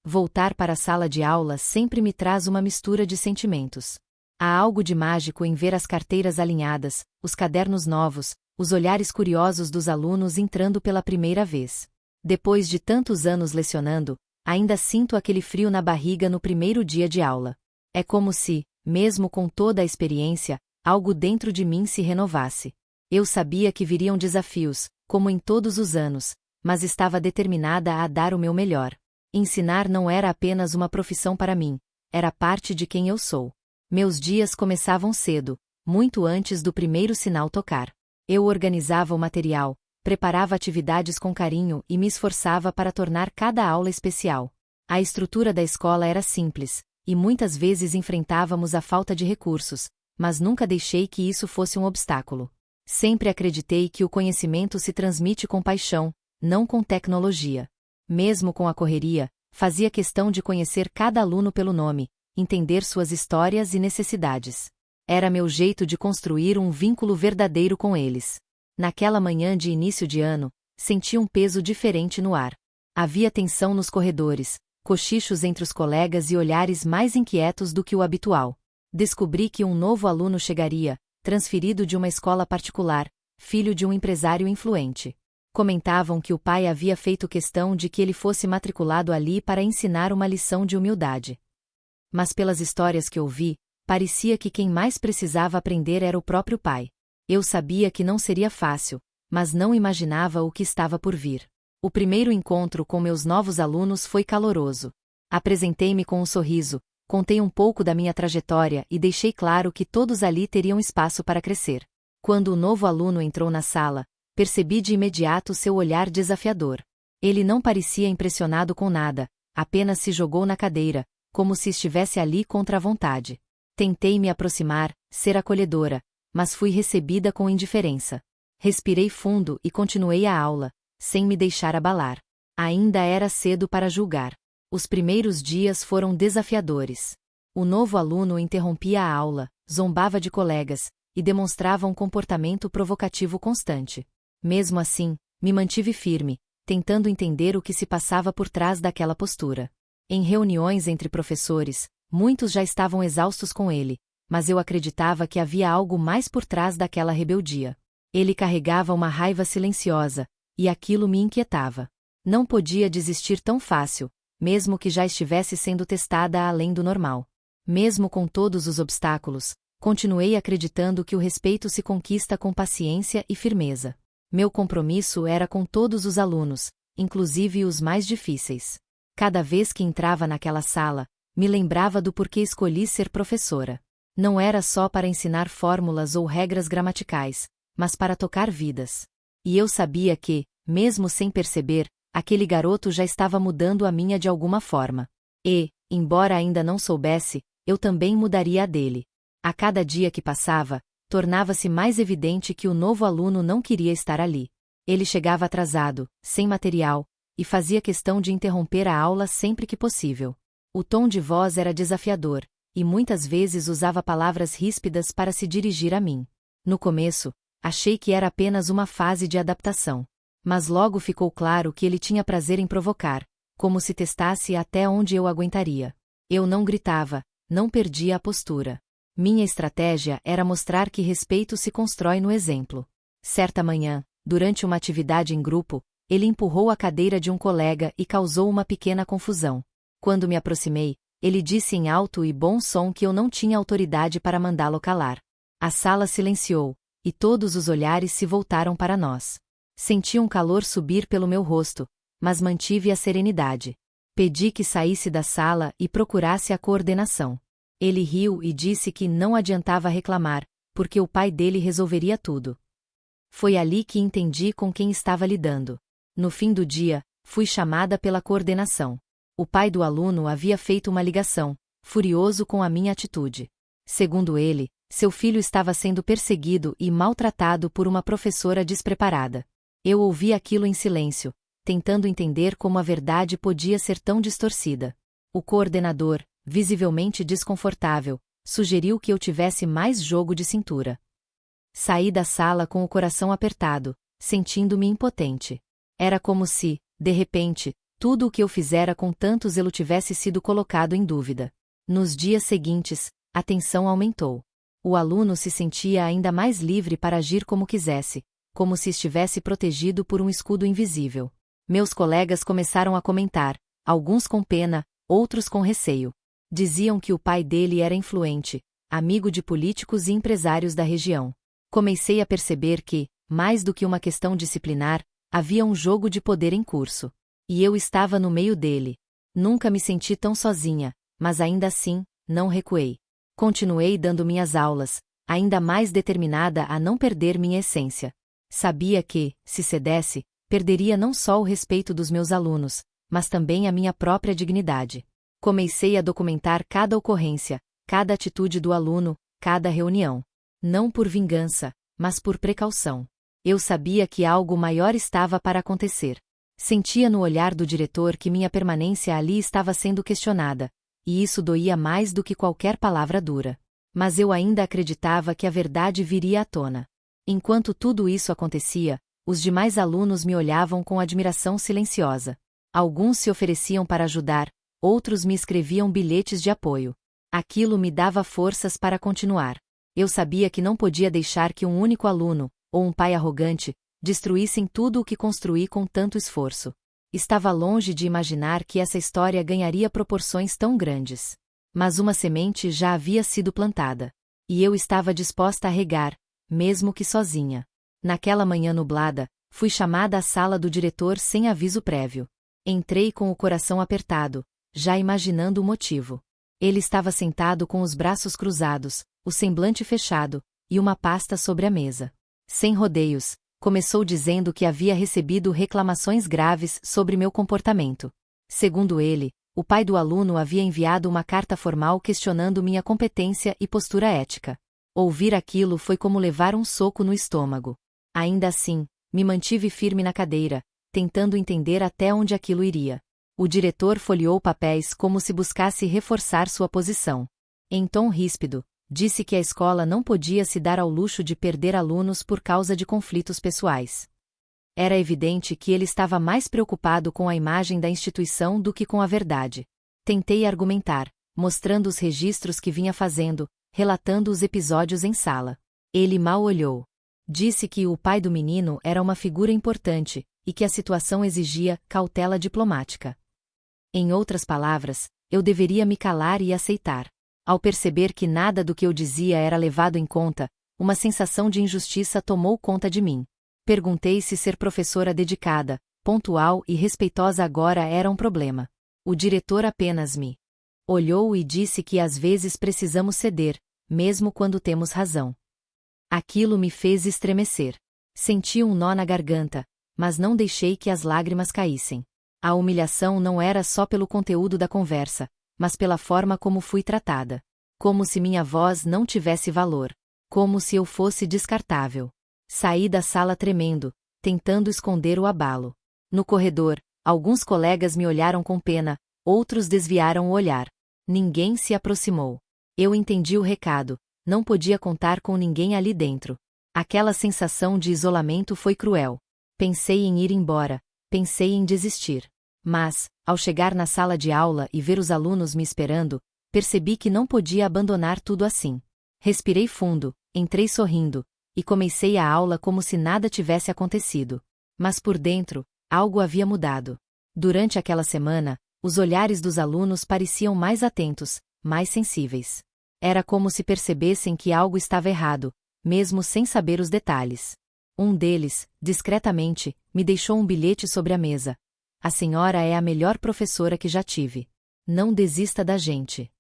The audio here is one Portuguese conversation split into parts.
Voltar para a sala de aula sempre me traz uma mistura de sentimentos. Há algo de mágico em ver as carteiras alinhadas, os cadernos novos, os olhares curiosos dos alunos entrando pela primeira vez. Depois de tantos anos lecionando, ainda sinto aquele frio na barriga no primeiro dia de aula. É como se, mesmo com toda a experiência, algo dentro de mim se renovasse. Eu sabia que viriam desafios, como em todos os anos, mas estava determinada a dar o meu melhor. Ensinar não era apenas uma profissão para mim, era parte de quem eu sou. Meus dias começavam cedo, muito antes do primeiro sinal tocar. Eu organizava o material, preparava atividades com carinho e me esforçava para tornar cada aula especial. A estrutura da escola era simples, e muitas vezes enfrentávamos a falta de recursos, mas nunca deixei que isso fosse um obstáculo. Sempre acreditei que o conhecimento se transmite com paixão, não com tecnologia. Mesmo com a correria, fazia questão de conhecer cada aluno pelo nome, entender suas histórias e necessidades. Era meu jeito de construir um vínculo verdadeiro com eles. Naquela manhã de início de ano, senti um peso diferente no ar. Havia tensão nos corredores, cochichos entre os colegas e olhares mais inquietos do que o habitual. Descobri que um novo aluno chegaria, transferido de uma escola particular, filho de um empresário influente. Comentavam que o pai havia feito questão de que ele fosse matriculado ali para ensinar uma lição de humildade. Mas pelas histórias que ouvi, parecia que quem mais precisava aprender era o próprio pai. Eu sabia que não seria fácil, mas não imaginava o que estava por vir. O primeiro encontro com meus novos alunos foi caloroso. Apresentei-me com um sorriso, contei um pouco da minha trajetória e deixei claro que todos ali teriam espaço para crescer. Quando o novo aluno entrou na sala, percebi de imediato seu olhar desafiador. Ele não parecia impressionado com nada, apenas se jogou na cadeira, como se estivesse ali contra a vontade. Tentei me aproximar, ser acolhedora, mas fui recebida com indiferença. Respirei fundo e continuei a aula, sem me deixar abalar. Ainda era cedo para julgar. Os primeiros dias foram desafiadores. O novo aluno interrompia a aula, zombava de colegas, e demonstrava um comportamento provocativo constante. Mesmo assim, me mantive firme, tentando entender o que se passava por trás daquela postura. Em reuniões entre professores, muitos já estavam exaustos com ele, mas eu acreditava que havia algo mais por trás daquela rebeldia. Ele carregava uma raiva silenciosa, e aquilo me inquietava. Não podia desistir tão fácil, mesmo que já estivesse sendo testada além do normal. Mesmo com todos os obstáculos, continuei acreditando que o respeito se conquista com paciência e firmeza. Meu compromisso era com todos os alunos, inclusive os mais difíceis. Cada vez que entrava naquela sala, me lembrava do porquê escolhi ser professora. Não era só para ensinar fórmulas ou regras gramaticais, mas para tocar vidas. E eu sabia que, mesmo sem perceber, aquele garoto já estava mudando a minha de alguma forma. E, embora ainda não soubesse, eu também mudaria a dele. A cada dia que passava, tornava-se mais evidente que o novo aluno não queria estar ali. Ele chegava atrasado, sem material, e fazia questão de interromper a aula sempre que possível. O tom de voz era desafiador, e muitas vezes usava palavras ríspidas para se dirigir a mim. No começo, achei que era apenas uma fase de adaptação. Mas logo ficou claro que ele tinha prazer em provocar, como se testasse até onde eu aguentaria. Eu não gritava, não perdia a postura. Minha estratégia era mostrar que respeito se constrói no exemplo. Certa manhã, durante uma atividade em grupo, ele empurrou a cadeira de um colega e causou uma pequena confusão. Quando me aproximei, ele disse em alto e bom som que eu não tinha autoridade para mandá-lo calar. A sala silenciou, e todos os olhares se voltaram para nós. Senti um calor subir pelo meu rosto, mas mantive a serenidade. Pedi que saísse da sala e procurasse a coordenação. Ele riu e disse que não adiantava reclamar, porque o pai dele resolveria tudo. Foi ali que entendi com quem estava lidando. No fim do dia, fui chamada pela coordenação. O pai do aluno havia feito uma ligação, furioso com a minha atitude. Segundo ele, seu filho estava sendo perseguido e maltratado por uma professora despreparada. Eu ouvi aquilo em silêncio, tentando entender como a verdade podia ser tão distorcida. O coordenador, visivelmente desconfortável, sugeriu que eu tivesse mais jogo de cintura. Saí da sala com o coração apertado, sentindo-me impotente. Era como se, de repente, tudo o que eu fizera com tanto zelo tivesse sido colocado em dúvida. Nos dias seguintes, a tensão aumentou. O aluno se sentia ainda mais livre para agir como quisesse, como se estivesse protegido por um escudo invisível. Meus colegas começaram a comentar, alguns com pena, outros com receio. Diziam que o pai dele era influente, amigo de políticos e empresários da região. Comecei a perceber que, mais do que uma questão disciplinar, havia um jogo de poder em curso. E eu estava no meio dele. Nunca me senti tão sozinha, mas ainda assim, não recuei. Continuei dando minhas aulas, ainda mais determinada a não perder minha essência. Sabia que, se cedesse, perderia não só o respeito dos meus alunos, mas também a minha própria dignidade. Comecei a documentar cada ocorrência, cada atitude do aluno, cada reunião. Não por vingança, mas por precaução. Eu sabia que algo maior estava para acontecer. Sentia no olhar do diretor que minha permanência ali estava sendo questionada, e isso doía mais do que qualquer palavra dura. Mas eu ainda acreditava que a verdade viria à tona. Enquanto tudo isso acontecia, os demais alunos me olhavam com admiração silenciosa. Alguns se ofereciam para ajudar, outros me escreviam bilhetes de apoio. Aquilo me dava forças para continuar. Eu sabia que não podia deixar que um único aluno, ou um pai arrogante, destruíssem tudo o que construí com tanto esforço. Estava longe de imaginar que essa história ganharia proporções tão grandes. Mas uma semente já havia sido plantada. E eu estava disposta a regar, mesmo que sozinha. Naquela manhã nublada, fui chamada à sala do diretor sem aviso prévio. Entrei com o coração apertado, já imaginando o motivo. Ele estava sentado com os braços cruzados, o semblante fechado, e uma pasta sobre a mesa. Sem rodeios, começou dizendo que havia recebido reclamações graves sobre meu comportamento. Segundo ele, o pai do aluno havia enviado uma carta formal questionando minha competência e postura ética. Ouvir aquilo foi como levar um soco no estômago. Ainda assim, me mantive firme na cadeira, tentando entender até onde aquilo iria. O diretor folheou papéis como se buscasse reforçar sua posição. Em tom ríspido, disse que a escola não podia se dar ao luxo de perder alunos por causa de conflitos pessoais. Era evidente que ele estava mais preocupado com a imagem da instituição do que com a verdade. Tentei argumentar, mostrando os registros que vinha fazendo, relatando os episódios em sala. Ele mal olhou. Disse que o pai do menino era uma figura importante, e que a situação exigia cautela diplomática. Em outras palavras, eu deveria me calar e aceitar. Ao perceber que nada do que eu dizia era levado em conta, uma sensação de injustiça tomou conta de mim. Perguntei se ser professora dedicada, pontual e respeitosa agora era um problema. O diretor apenas me olhou e disse que às vezes precisamos ceder, mesmo quando temos razão. Aquilo me fez estremecer. Senti um nó na garganta, mas não deixei que as lágrimas caíssem. A humilhação não era só pelo conteúdo da conversa, mas pela forma como fui tratada. Como se minha voz não tivesse valor. Como se eu fosse descartável. Saí da sala tremendo, tentando esconder o abalo. No corredor, alguns colegas me olharam com pena, outros desviaram o olhar. Ninguém se aproximou. Eu entendi o recado, não podia contar com ninguém ali dentro. Aquela sensação de isolamento foi cruel. Pensei em ir embora, pensei em desistir. Mas, ao chegar na sala de aula e ver os alunos me esperando, percebi que não podia abandonar tudo assim. Respirei fundo, entrei sorrindo, e comecei a aula como se nada tivesse acontecido. Mas por dentro, algo havia mudado. Durante aquela semana, os olhares dos alunos pareciam mais atentos, mais sensíveis. Era como se percebessem que algo estava errado, mesmo sem saber os detalhes. Um deles, discretamente, me deixou um bilhete sobre a mesa. A senhora é a melhor professora que já tive. Não desista da gente.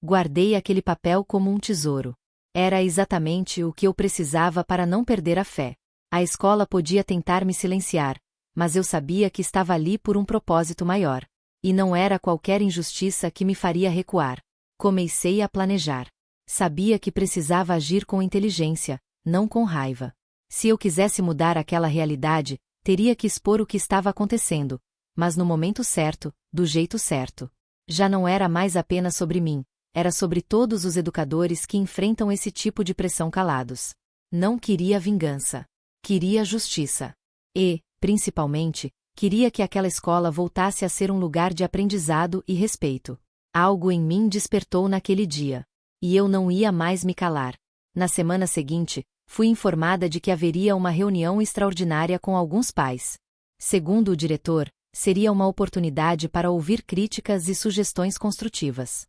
Guardei aquele papel como um tesouro. Era exatamente o que eu precisava para não perder a fé. A escola podia tentar me silenciar, mas eu sabia que estava ali por um propósito maior. E não era qualquer injustiça que me faria recuar. Comecei a planejar. Sabia que precisava agir com inteligência, não com raiva. Se eu quisesse mudar aquela realidade, teria que expor o que estava acontecendo, mas no momento certo, do jeito certo. Já não era mais apenas sobre mim, era sobre todos os educadores que enfrentam esse tipo de pressão calados. Não queria vingança. Queria justiça. E, principalmente, Queria que aquela escola voltasse a ser um lugar de aprendizado e respeito. Algo em mim despertou naquele dia. E eu não ia mais me calar. Na semana seguinte, fui informada de que haveria uma reunião extraordinária com alguns pais. Segundo o diretor, seria uma oportunidade para ouvir críticas e sugestões construtivas.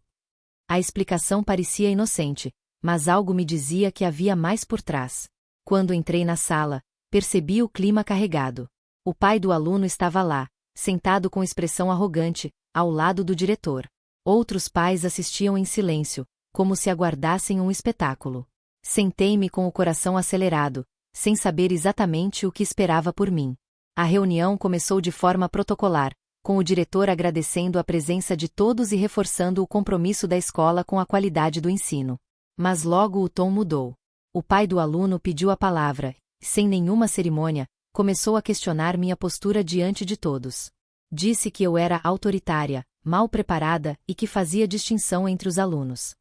A explicação parecia inocente, mas algo me dizia que havia mais por trás. Quando entrei na sala, percebi o clima carregado. O pai do aluno estava lá, sentado com expressão arrogante, ao lado do diretor. Outros pais assistiam em silêncio, como se aguardassem um espetáculo. Sentei-me com o coração acelerado, sem saber exatamente o que esperava por mim. A reunião começou de forma protocolar, com o diretor agradecendo a presença de todos e reforçando o compromisso da escola com a qualidade do ensino. Mas logo o tom mudou. O pai do aluno pediu a palavra, e, sem nenhuma cerimônia, começou a questionar minha postura diante de todos. Disse que eu era autoritária, mal preparada e que fazia distinção entre os alunos.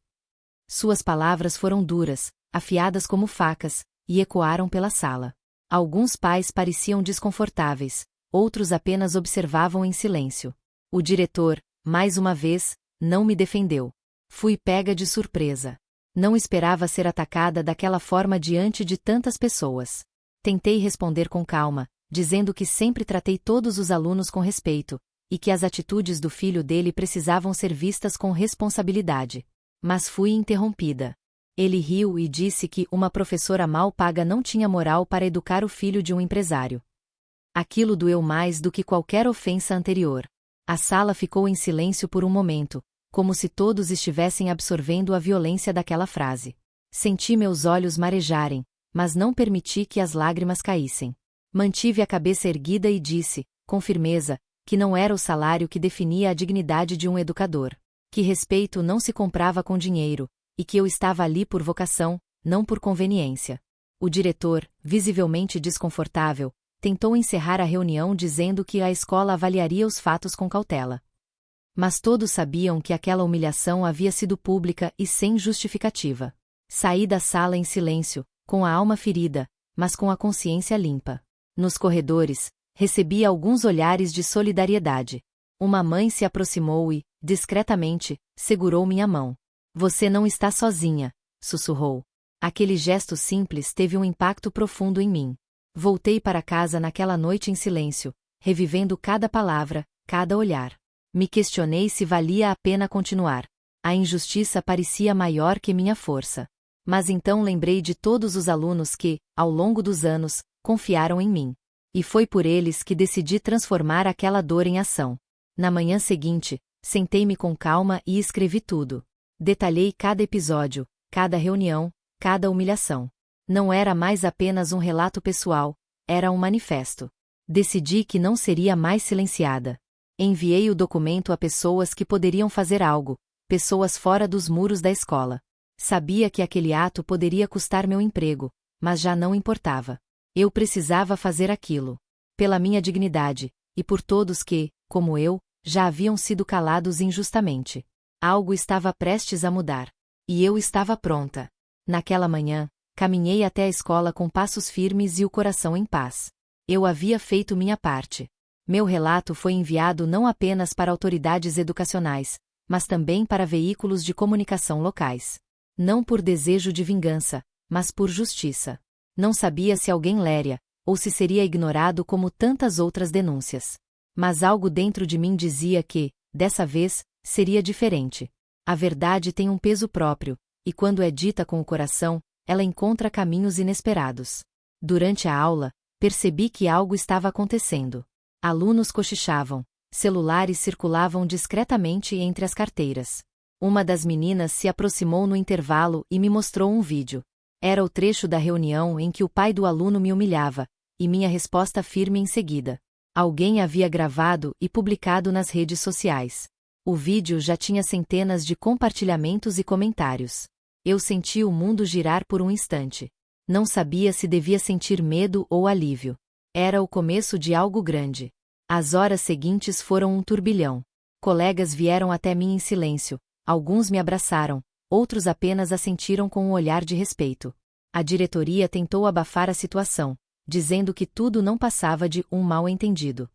Suas palavras foram duras, afiadas como facas, e ecoaram pela sala. Alguns pais pareciam desconfortáveis, outros apenas observavam em silêncio. O diretor, mais uma vez, não me defendeu. Fui pega de surpresa. Não esperava ser atacada daquela forma diante de tantas pessoas. Tentei responder com calma, dizendo que sempre tratei todos os alunos com respeito, e que as atitudes do filho dele precisavam ser vistas com responsabilidade. Mas fui interrompida. Ele riu e disse que uma professora mal paga não tinha moral para educar o filho de um empresário. Aquilo doeu mais do que qualquer ofensa anterior. A sala ficou em silêncio por um momento, como se todos estivessem absorvendo a violência daquela frase. Senti meus olhos marejarem, mas não permiti que as lágrimas caíssem. Mantive a cabeça erguida e disse, com firmeza, que não era o salário que definia a dignidade de um educador, que respeito não se comprava com dinheiro, e que eu estava ali por vocação, não por conveniência. O diretor, visivelmente desconfortável, tentou encerrar a reunião dizendo que a escola avaliaria os fatos com cautela. Mas todos sabiam que aquela humilhação havia sido pública e sem justificativa. Saí da sala em silêncio, com a alma ferida, mas com a consciência limpa. Nos corredores, recebi alguns olhares de solidariedade. Uma mãe se aproximou e, discretamente, segurou minha mão. "Você não está sozinha", sussurrou. Aquele gesto simples teve um impacto profundo em mim. Voltei para casa naquela noite em silêncio, revivendo cada palavra, cada olhar. Me questionei se valia a pena continuar. A injustiça parecia maior que minha força. Mas então lembrei de todos os alunos que, ao longo dos anos, confiaram em mim. E foi por eles que decidi transformar aquela dor em ação. Na manhã seguinte, sentei-me com calma e escrevi tudo. Detalhei cada episódio, cada reunião, cada humilhação. Não era mais apenas um relato pessoal, era um manifesto. Decidi que não seria mais silenciada. Enviei o documento a pessoas que poderiam fazer algo, pessoas fora dos muros da escola. Sabia que aquele ato poderia custar meu emprego, mas já não importava. Eu precisava fazer aquilo. Pela minha dignidade, e por todos que, como eu, já haviam sido calados injustamente. Algo estava prestes a mudar. E eu estava pronta. Naquela manhã, caminhei até a escola com passos firmes e o coração em paz. Eu havia feito minha parte. Meu relato foi enviado não apenas para autoridades educacionais, mas também para veículos de comunicação locais. Não por desejo de vingança, mas por justiça. Não sabia se alguém leria, ou se seria ignorado como tantas outras denúncias. Mas algo dentro de mim dizia que, dessa vez, seria diferente. A verdade tem um peso próprio, e quando é dita com o coração, ela encontra caminhos inesperados. Durante a aula, percebi que algo estava acontecendo. Alunos cochichavam, celulares circulavam discretamente entre as carteiras. Uma das meninas se aproximou no intervalo e me mostrou um vídeo. Era o trecho da reunião em que o pai do aluno me humilhava, e minha resposta firme em seguida. Alguém havia gravado e publicado nas redes sociais. O vídeo já tinha centenas de compartilhamentos e comentários. Eu senti o mundo girar por um instante. Não sabia se devia sentir medo ou alívio. Era o começo de algo grande. As horas seguintes foram um turbilhão. Colegas vieram até mim em silêncio, alguns me abraçaram, outros apenas assentiram com um olhar de respeito. A diretoria tentou abafar a situação, dizendo que tudo não passava de um mal-entendido.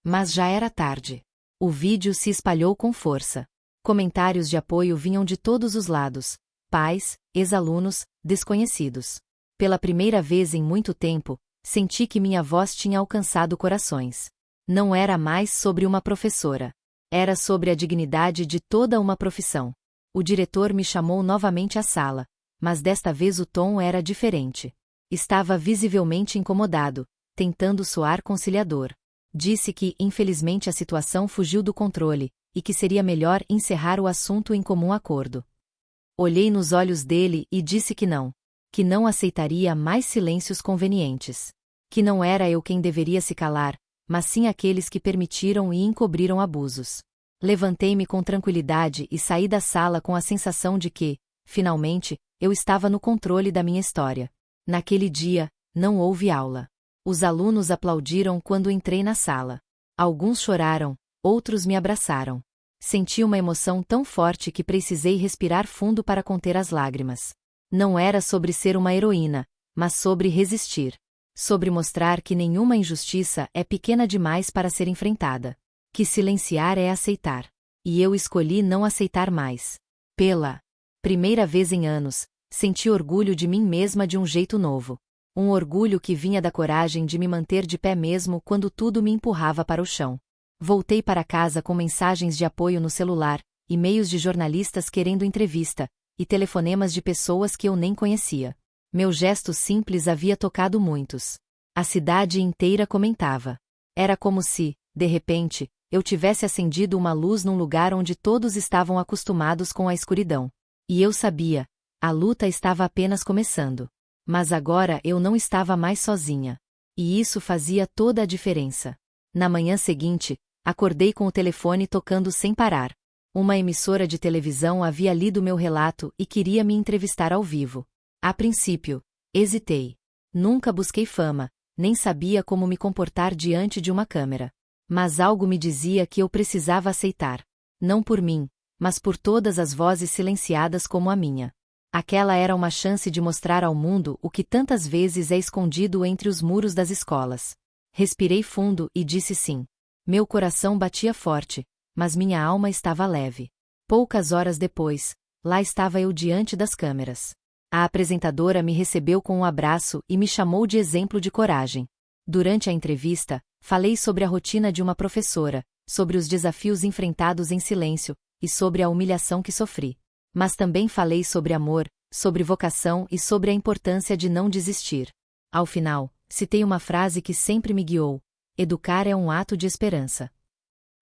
Mas já era tarde. O vídeo se espalhou com força. Comentários de apoio vinham de todos os lados: pais, ex-alunos, desconhecidos. Pela primeira vez em muito tempo, senti que minha voz tinha alcançado corações. Não era mais sobre uma professora. Era sobre a dignidade de toda uma profissão. O diretor me chamou novamente à sala, mas desta vez o tom era diferente. Estava visivelmente incomodado, tentando soar conciliador. Disse que, infelizmente, a situação fugiu do controle, e que seria melhor encerrar o assunto em comum acordo. Olhei nos olhos dele e disse que não aceitaria mais silêncios convenientes. Que não era eu quem deveria se calar, mas sim aqueles que permitiram e encobriram abusos. Levantei-me com tranquilidade e saí da sala com a sensação de que, finalmente, eu estava no controle da minha história. Naquele dia, não houve aula. Os alunos aplaudiram quando entrei na sala. Alguns choraram, outros me abraçaram. Senti uma emoção tão forte que precisei respirar fundo para conter as lágrimas. Não era sobre ser uma heroína, mas sobre resistir. Sobre mostrar que nenhuma injustiça é pequena demais para ser enfrentada. Que silenciar é aceitar. E eu escolhi não aceitar mais. Pela primeira vez em anos, senti orgulho de mim mesma de um jeito novo. Um orgulho que vinha da coragem de me manter de pé mesmo quando tudo me empurrava para o chão. Voltei para casa com mensagens de apoio no celular, e-mails de jornalistas querendo entrevista, e telefonemas de pessoas que eu nem conhecia. Meu gesto simples havia tocado muitos. A cidade inteira comentava. Era como se, de repente, eu tivesse acendido uma luz num lugar onde todos estavam acostumados com a escuridão. E eu sabia, a luta estava apenas começando. Mas agora eu não estava mais sozinha. E isso fazia toda a diferença. Na manhã seguinte, acordei com o telefone tocando sem parar. Uma emissora de televisão havia lido meu relato e queria me entrevistar ao vivo. A princípio, hesitei. Nunca busquei fama, nem sabia como me comportar diante de uma câmera. Mas algo me dizia que eu precisava aceitar. Não por mim, mas por todas as vozes silenciadas como a minha. Aquela era uma chance de mostrar ao mundo o que tantas vezes é escondido entre os muros das escolas. Respirei fundo e disse sim. Meu coração batia forte, mas minha alma estava leve. Poucas horas depois, lá estava eu diante das câmeras. A apresentadora me recebeu com um abraço e me chamou de exemplo de coragem. Durante a entrevista, falei sobre a rotina de uma professora, sobre os desafios enfrentados em silêncio, e sobre a humilhação que sofri. Mas também falei sobre amor, sobre vocação e sobre a importância de não desistir. Ao final, citei uma frase que sempre me guiou: educar é um ato de esperança.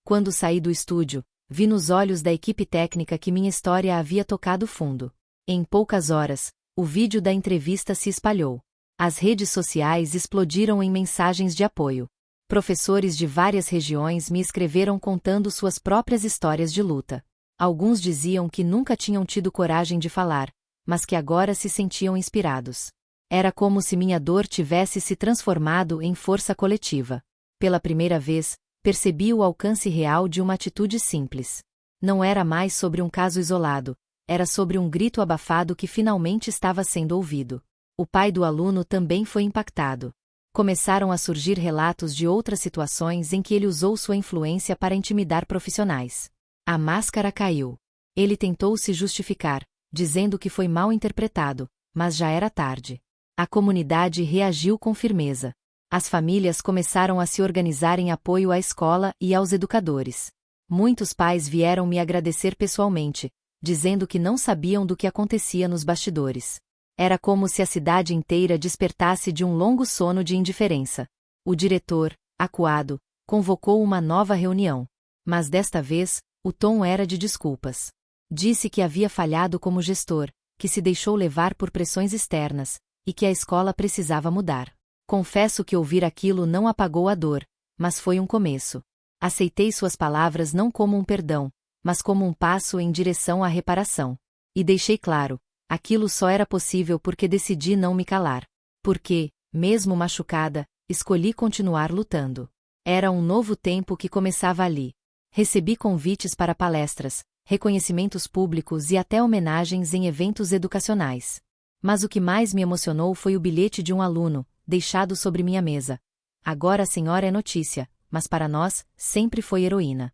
Quando saí do estúdio, vi nos olhos da equipe técnica que minha história havia tocado fundo. Em poucas horas, o vídeo da entrevista se espalhou. As redes sociais explodiram em mensagens de apoio. Professores de várias regiões me escreveram contando suas próprias histórias de luta. Alguns diziam que nunca tinham tido coragem de falar, mas que agora se sentiam inspirados. Era como se minha dor tivesse se transformado em força coletiva. Pela primeira vez, percebi o alcance real de uma atitude simples. Não era mais sobre um caso isolado, era sobre um grito abafado que finalmente estava sendo ouvido. O pai do aluno também foi impactado. Começaram a surgir relatos de outras situações em que ele usou sua influência para intimidar profissionais. A máscara caiu. Ele tentou se justificar, dizendo que foi mal interpretado, mas já era tarde. A comunidade reagiu com firmeza. As famílias começaram a se organizar em apoio à escola e aos educadores. Muitos pais vieram me agradecer pessoalmente, dizendo que não sabiam do que acontecia nos bastidores. Era como se a cidade inteira despertasse de um longo sono de indiferença. O diretor, acuado, convocou uma nova reunião. Mas desta vez, o tom era de desculpas. Disse que havia falhado como gestor, que se deixou levar por pressões externas, e que a escola precisava mudar. Confesso que ouvir aquilo não apagou a dor, mas foi um começo. Aceitei suas palavras não como um perdão, mas como um passo em direção à reparação. E deixei claro, aquilo só era possível porque decidi não me calar. Porque, mesmo machucada, escolhi continuar lutando. Era um novo tempo que começava ali. Recebi convites para palestras, reconhecimentos públicos e até homenagens em eventos educacionais. Mas o que mais me emocionou foi o bilhete de um aluno, deixado sobre minha mesa. Agora a senhora é notícia, mas para nós, sempre foi heroína.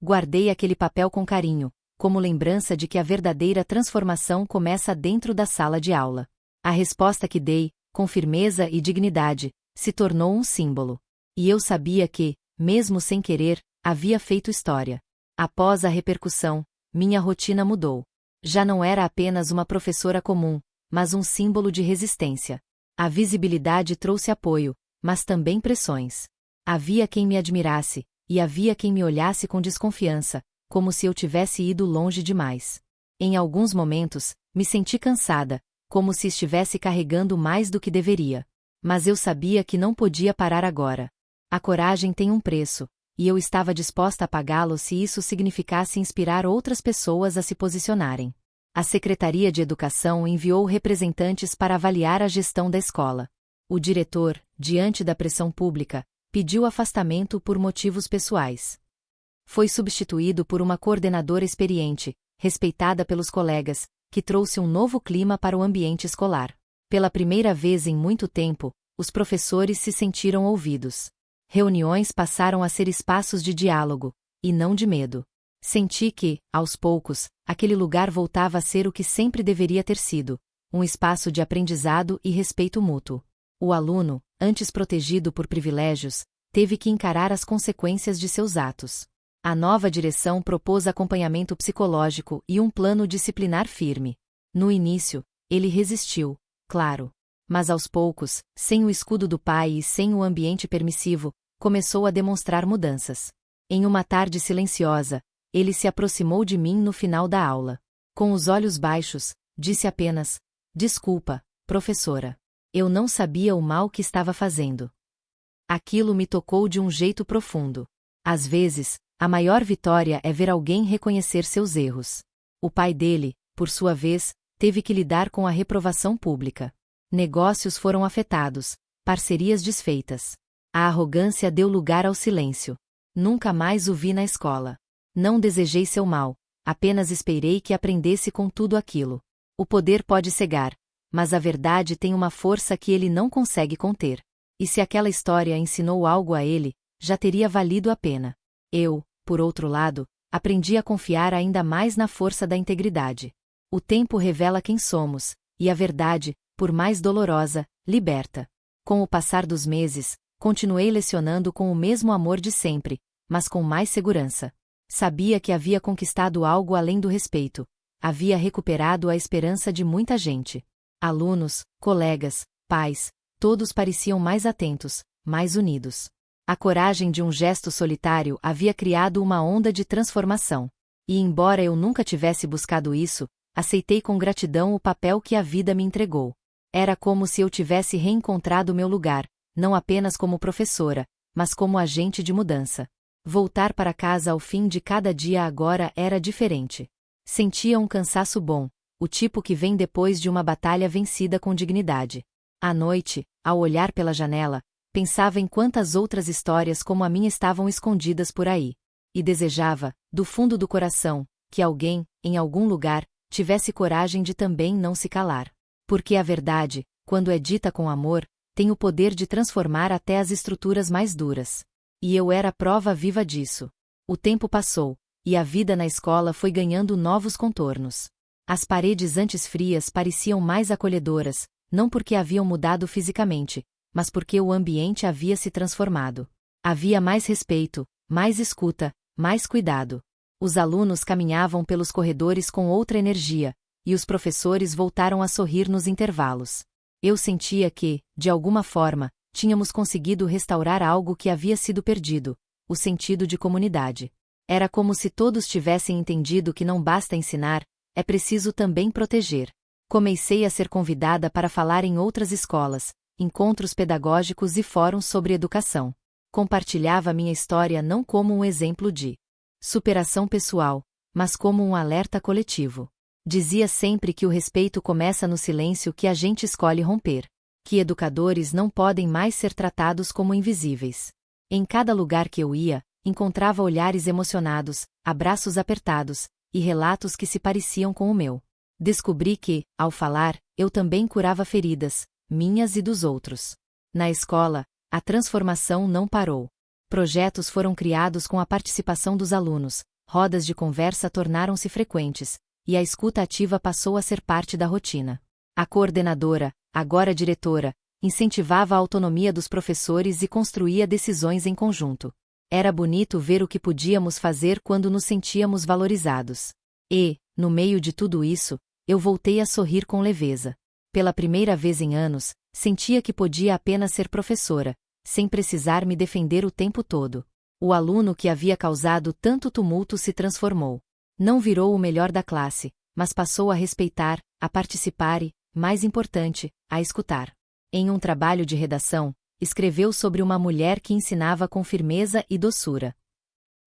Guardei aquele papel com carinho, como lembrança de que a verdadeira transformação começa dentro da sala de aula. A resposta que dei, com firmeza e dignidade, se tornou um símbolo. E eu sabia que, mesmo sem querer, havia feito história. Após a repercussão, minha rotina mudou. Já não era apenas uma professora comum, mas um símbolo de resistência. A visibilidade trouxe apoio, mas também pressões. Havia quem me admirasse, e havia quem me olhasse com desconfiança, como se eu tivesse ido longe demais. Em alguns momentos, me senti cansada, como se estivesse carregando mais do que deveria. Mas eu sabia que não podia parar agora. A coragem tem um preço, e eu estava disposta a pagá-lo se isso significasse inspirar outras pessoas a se posicionarem. A Secretaria de Educação enviou representantes para avaliar a gestão da escola. O diretor, diante da pressão pública, pediu afastamento por motivos pessoais. Foi substituído por uma coordenadora experiente, respeitada pelos colegas, que trouxe um novo clima para o ambiente escolar. Pela primeira vez em muito tempo, os professores se sentiram ouvidos. Reuniões passaram a ser espaços de diálogo, e não de medo. Senti que, aos poucos, aquele lugar voltava a ser o que sempre deveria ter sido, um espaço de aprendizado e respeito mútuo. O aluno, antes protegido por privilégios, teve que encarar as consequências de seus atos. A nova direção propôs acompanhamento psicológico e um plano disciplinar firme. No início, ele resistiu, claro. Mas aos poucos, sem o escudo do pai e sem o ambiente permissivo, começou a demonstrar mudanças. Em uma tarde silenciosa, ele se aproximou de mim no final da aula. Com os olhos baixos, disse apenas: "Desculpa, professora. Eu não sabia o mal que estava fazendo." Aquilo me tocou de um jeito profundo. Às vezes, a maior vitória é ver alguém reconhecer seus erros. O pai dele, por sua vez, teve que lidar com a reprovação pública. Negócios foram afetados, parcerias desfeitas. A arrogância deu lugar ao silêncio. Nunca mais o vi na escola. Não desejei seu mal, apenas esperei que aprendesse com tudo aquilo. O poder pode cegar, mas a verdade tem uma força que ele não consegue conter. E se aquela história ensinou algo a ele, já teria valido a pena. Eu, por outro lado, aprendi a confiar ainda mais na força da integridade. O tempo revela quem somos, e a verdade, por mais dolorosa, liberta. Com o passar dos meses, continuei lecionando com o mesmo amor de sempre, mas com mais segurança. Sabia que havia conquistado algo além do respeito. Havia recuperado a esperança de muita gente. Alunos, colegas, pais, todos pareciam mais atentos, mais unidos. A coragem de um gesto solitário havia criado uma onda de transformação. E embora eu nunca tivesse buscado isso, aceitei com gratidão o papel que a vida me entregou. Era como se eu tivesse reencontrado meu lugar, não apenas como professora, mas como agente de mudança. Voltar para casa ao fim de cada dia agora era diferente. Sentia um cansaço bom, o tipo que vem depois de uma batalha vencida com dignidade. À noite, ao olhar pela janela, pensava em quantas outras histórias como a minha estavam escondidas por aí. E desejava, do fundo do coração, que alguém, em algum lugar, tivesse coragem de também não se calar. Porque a verdade, quando é dita com amor, tem o poder de transformar até as estruturas mais duras. E eu era prova viva disso. O tempo passou, e a vida na escola foi ganhando novos contornos. As paredes antes frias pareciam mais acolhedoras, não porque haviam mudado fisicamente, mas porque o ambiente havia se transformado. Havia mais respeito, mais escuta, mais cuidado. Os alunos caminhavam pelos corredores com outra energia, e os professores voltaram a sorrir nos intervalos. Eu sentia que, de alguma forma, tínhamos conseguido restaurar algo que havia sido perdido, o sentido de comunidade. Era como se todos tivessem entendido que não basta ensinar, é preciso também proteger. Comecei a ser convidada para falar em outras escolas, encontros pedagógicos e fóruns sobre educação. Compartilhava minha história não como um exemplo de superação pessoal, mas como um alerta coletivo. Dizia sempre que o respeito começa no silêncio que a gente escolhe romper. Que educadores não podem mais ser tratados como invisíveis. Em cada lugar que eu ia, encontrava olhares emocionados, abraços apertados, e relatos que se pareciam com o meu. Descobri que, ao falar, eu também curava feridas, minhas e dos outros. Na escola, a transformação não parou. Projetos foram criados com a participação dos alunos, rodas de conversa tornaram-se frequentes, e a escuta ativa passou a ser parte da rotina. A coordenadora, agora diretora, incentivava a autonomia dos professores e construía decisões em conjunto. Era bonito ver o que podíamos fazer quando nos sentíamos valorizados. E, no meio de tudo isso, eu voltei a sorrir com leveza. Pela primeira vez em anos, sentia que podia apenas ser professora, sem precisar me defender o tempo todo. O aluno que havia causado tanto tumulto se transformou. Não virou o melhor da classe, mas passou a respeitar, a participar e, mais importante, a escutar. Em um trabalho de redação, escreveu sobre uma mulher que ensinava com firmeza e doçura.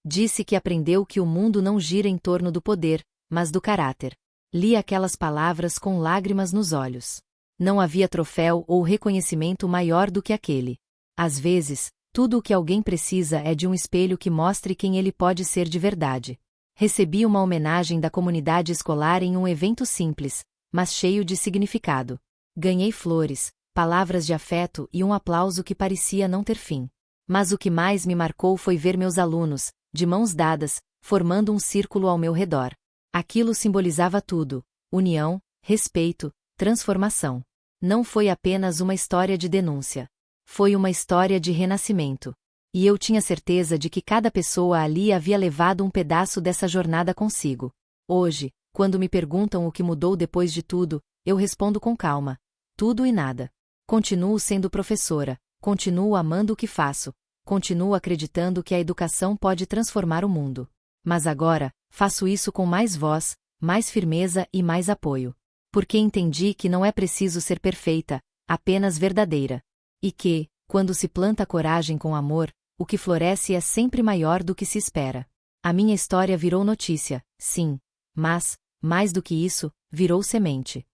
Disse que aprendeu que o mundo não gira em torno do poder, mas do caráter. Li aquelas palavras com lágrimas nos olhos. Não havia troféu ou reconhecimento maior do que aquele. Às vezes, tudo o que alguém precisa é de um espelho que mostre quem ele pode ser de verdade. Recebi uma homenagem da comunidade escolar em um evento simples, mas cheio de significado. Ganhei flores, palavras de afeto e um aplauso que parecia não ter fim. Mas o que mais me marcou foi ver meus alunos, de mãos dadas, formando um círculo ao meu redor. Aquilo simbolizava tudo: união, respeito, transformação. Não foi apenas uma história de denúncia. Foi uma história de renascimento. E eu tinha certeza de que cada pessoa ali havia levado um pedaço dessa jornada consigo. Hoje, quando me perguntam o que mudou depois de tudo, eu respondo com calma: tudo e nada. Continuo sendo professora, continuo amando o que faço, continuo acreditando que a educação pode transformar o mundo. Mas agora, faço isso com mais voz, mais firmeza e mais apoio. Porque entendi que não é preciso ser perfeita, apenas verdadeira. E que, quando se planta coragem com amor, o que floresce é sempre maior do que se espera. A minha história virou notícia, sim, mas, mais do que isso, virou semente.